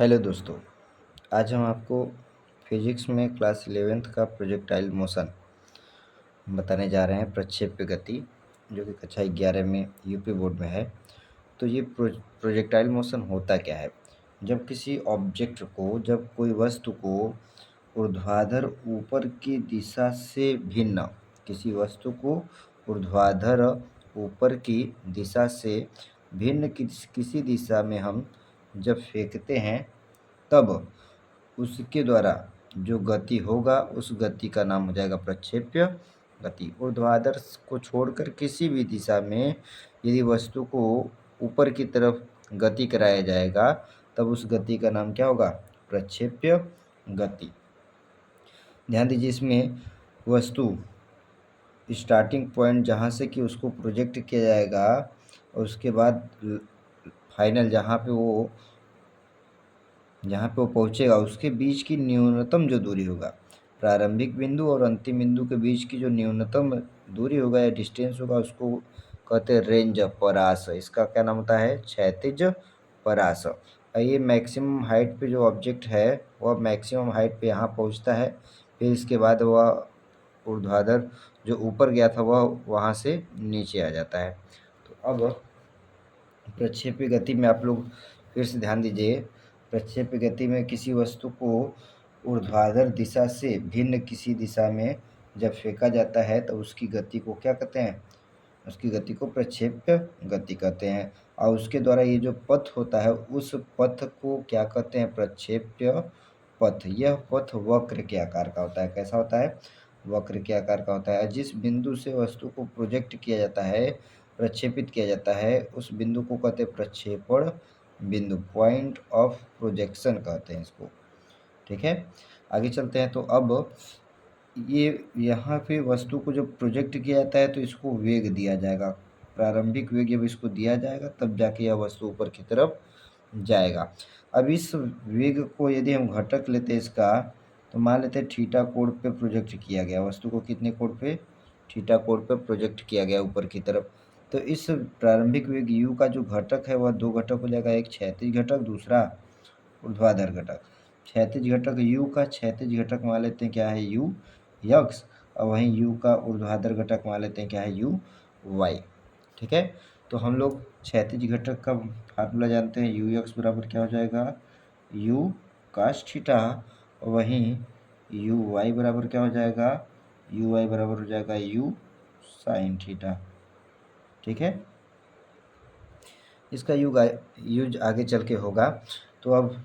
Hello दोस्तों। आज हम आपको फिजिक्स में क्लास 11th का प्रोजेक्टाइल मोशन बताने जा रहे हैं। प्रक्षेप्य गति जो कि कक्षा 11 में यूपी बोर्ड में है। तो ये प्रोजेक्टाइल मोशन होता क्या है? जब किसी ऑब्जेक्ट को, जब कोई वस्तु को ऊर्ध्वाधर ऊपर की दिशा से भिन्न, किसी वस्तु को ऊर्ध्वाधर ऊपर की दिशा से भिन्न किसी दिशा में हम जब फेंकते हैं, तब उसके द्वारा जो गति होगा उस गति का नाम हो जाएगा प्रक्षेप्य गति। ऊर्ध्वाधर को छोड़कर किसी भी दिशा में यदि वस्तु को ऊपर की तरफ गति कराया जाएगा, तब उस गति का नाम क्या होगा? प्रक्षेप्य गति। ध्यान दीजिए, इसमें वस्तु स्टार्टिंग पॉइंट जहाँ से कि उसको प्रोजेक्ट किया जाएगा और उसके बाद फाइनल जहाँ पे वो पहुँचेगा, उसके बीच की न्यूनतम जो दूरी होगा, प्रारंभिक बिंदु और अंतिम बिंदु के बीच की जो न्यूनतम दूरी होगा या डिस्टेंस होगा, उसको कहते हैं रेंज परास। इसका क्या नाम होता है? क्षैतिज परास। ये मैक्सिमम हाइट पे जो ऑब्जेक्ट है वह मैक्सिमम हाइट पे यहाँ पहुँचता है, फिर इसके बाद वह ऊर्ध्वाधर जो ऊपर गया था वह वहाँ से नीचे आ जाता है। तो अब प्रक्षेप्य गति में आप लोग फिर से ध्यान दीजिए। प्रक्षेप्य गति में किसी वस्तु को ऊर्ध्वाधर दिशा से भिन्न किसी दिशा में जब फेंका जाता है तो उसकी गति को क्या कहते हैं? उसकी गति को प्रक्षेप्य गति कहते हैं। और उसके द्वारा ये जो पथ होता है उस पथ को क्या कहते हैं? प्रक्षेप्य पथ। यह पथ वक्र के आकार का होता है। कैसा होता है? वक्र के आकार का होता है। जिस बिंदु से वस्तु को प्रोजेक्ट किया जाता है, प्रक्षेपित किया जाता है, उस बिंदु को कहते हैं प्रक्षेपण बिंदु, पॉइंट ऑफ प्रोजेक्शन कहते हैं इसको। ठीक है, आगे चलते हैं। तो अब ये यहाँ पे वस्तु को जब प्रोजेक्ट किया जाता है तो इसको वेग दिया जाएगा। प्रारंभिक वेग जब इसको दिया जाएगा तब जाके यह वस्तु ऊपर की तरफ जाएगा। अब इस वेग को यदि हम घटक लेते हैं इसका, तो मान लेते हैं थीटा कोण पे प्रोजेक्ट किया गया वस्तु को। कितने कोण पे? थीटा कोण पे प्रोजेक्ट किया गया ऊपर की तरफ। तो इस प्रारंभिक वेग u का जो घटक है वह दो घटक हो जाएगा, एक क्षैतिज घटक, दूसरा ऊर्ध्वाधर घटक। क्षैतिज घटक u का क्षैतिज घटक मान लेते हैं क्या है? u x. और वहीं u का ऊर्ध्वाधर घटक मान लेते हैं क्या है? u y। ठीक है, तो हम लोग क्षैतिज घटक का फार्मूला जानते हैं। u x बराबर क्या हो जाएगा? u cos theta. और वहीं u y बराबर क्या हो जाएगा? u y बराबर हो जाएगा u sin थीटा। ठीक है, इसका यूज आगे चल के होगा। तो अब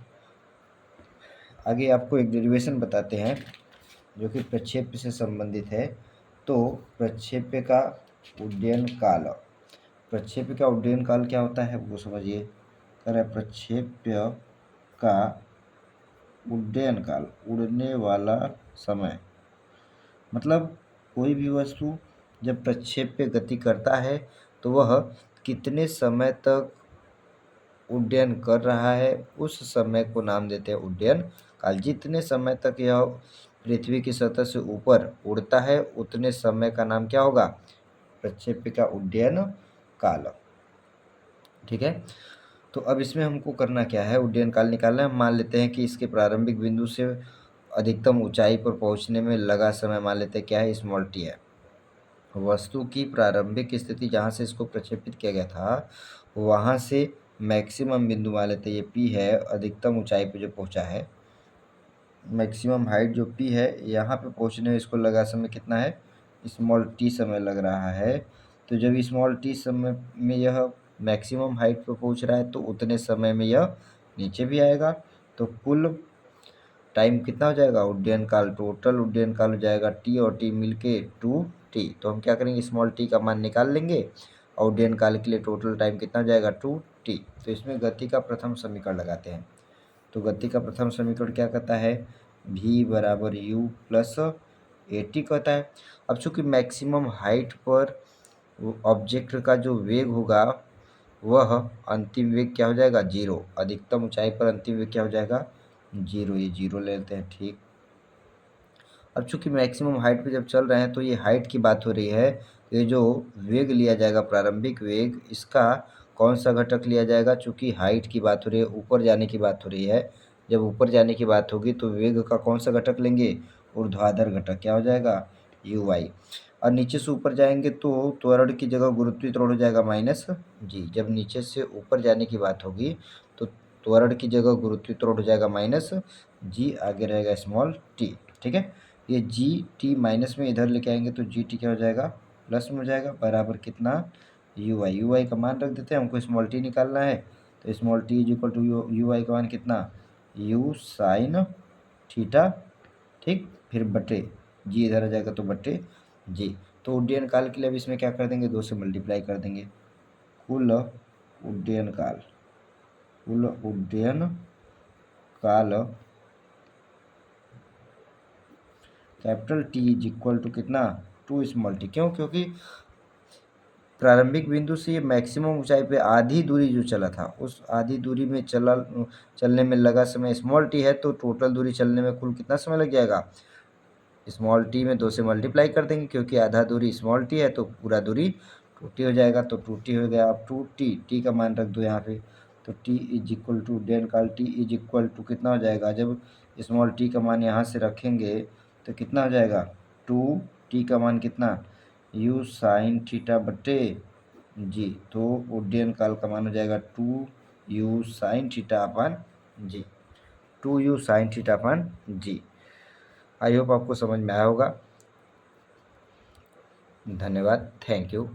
आगे आपको एक डेरिवेशन बताते हैं जो कि प्रक्षेप्य से संबंधित है। तो प्रक्षेप्य का उड्डयन काल, प्रक्षेप्य का उड्डयन काल क्या होता है वो समझिए। कह रहा है प्रक्षेप्य का उड्डयन काल, उड़ने वाला समय। मतलब कोई भी वस्तु जब प्रक्षेप्य गति करता है तो वह कितने समय तक उड्डयन कर रहा है, उस समय को नाम देते हैं उड्डयन काल। जितने समय तक यह पृथ्वी की सतह से ऊपर उड़ता है उतने समय का नाम क्या होगा? प्रक्षेप्य का उड्डयन काल। ठीक है, तो अब इसमें हमको करना क्या है? उड्डयन काल निकालना है। मान लेते हैं कि इसके प्रारंभिक बिंदु से अधिकतम ऊंचाई पर पहुंचने में लगा समय मान लेते हैं क्या है? स्मॉल टी है। वस्तु की प्रारंभिक स्थिति जहाँ से इसको प्रक्षेपित किया गया था वहाँ से मैक्सिमम बिंदु मान लेते हैं ये पी है, अधिकतम ऊंचाई पे जो पहुँचा है, मैक्सिमम हाइट जो पी है, यहाँ पे पहुँचने में इसको लगा समय कितना है? स्मॉल टी समय लग रहा है। तो जब स्मॉल टी समय में यह मैक्सिमम हाइट पे पहुँच रहा है तो उतने समय में यह नीचे भी आएगा। तो कुल टाइम कितना हो जाएगा? उड्डयन काल, टोटल उड्डयन काल हो जाएगा टी और टी मिलके 2t। तो हम क्या करेंगे? स्मॉल टी का मान निकाल लेंगे और उड्डयन काल के लिए टोटल टाइम कितना हो जाएगा? 2t। तो इसमें गति का प्रथम समीकरण लगाते हैं। तो गति का प्रथम समीकरण क्या कहता है? v बराबर u प्लस at कहता है। अब चूंकि मैक्सिमम हाइट पर ऑब्जेक्ट का जो वेग होगा वह अंतिम वेग क्या हो जाएगा? 0। अधिकतम ऊंचाई पर अंतिम वेग क्या हो जाएगा? 0। ये 0 ले लेते हैं। ठीक, अब चूंकि मैक्सिमम हाइट पे जब चल रहे हैं तो ये हाइट की बात हो रही है। ये जो वेग लिया जाएगा प्रारंभिक वेग, इसका कौन सा घटक लिया जाएगा, चूंकि हाइट की बात हो रही है, ऊपर जाने की बात हो रही है। जब ऊपर जाने की बात होगी तो वेग का कौन सा घटक लेंगे, ऊर्ध्वाधर घटक, क्या हो जाएगा, यू वाई। और नीचे से ऊपर जाएंगे तो त्वरण की जगह गुरुत्वीय त्वरण हो जाएगा माइनस जी। जब नीचे से ऊपर जाने की बात होगी तो त्वरण की जगह गुरुत्वीय त्वरण हो जाएगा माइनस जी, आगे रहेगा स्मॉल टी। ठीक है, ये जी टी माइनस में इधर लेके आएंगे तो जी टी क्या हो जाएगा, प्लस में हो जाएगा, बराबर कितना, यू आई का मान रख देते हैं, हमको स्मॉल टी निकालना है। तो small t is equal to u i का मान कितना, यू साइन थीटा, ठीक, फिर बटे जी इधर आ जाएगा तो बटे जी। तो उड्डयन काल के लिए अब इसमें क्या कर देंगे, 2 से मल्टीप्लाई कर देंगे। कुल उड्डयन काल, कुल उड्डयन काल capital T is equal to कितना, 2 स्मॉल टी। क्यों, क्योंकि प्रारंभिक बिंदु से ये मैक्सिमम ऊंचाई पे आधी दूरी जो चला था, उस आधी दूरी में चलने में लगा समय स्मॉल टी है, तो टोटल दूरी चलने में कुल कितना समय लग जाएगा, स्मॉल टी में 2 से मल्टीप्लाई कर देंगे, क्योंकि आधा दूरी स्मॉल टी है तो पूरा दूरी टू टी हो जाएगा। तो टू टी हो गया। अब टू टी का मान रख दो यहाँ पे, तो T is equal to then काल टी इज इक्वल टू कितना हो जाएगा, जब स्मॉल टी का मान यहाँ से रखेंगे तो कितना हो जाएगा, टू टी का मान कितना, यू साइन थीटा बटे जी। तो उड्डयन काल का मान हो जाएगा 2u sine theta upon g, 2u sine theta upon g. I hope आपको समझ में आया होगा। धन्यवाद, थैंक यू।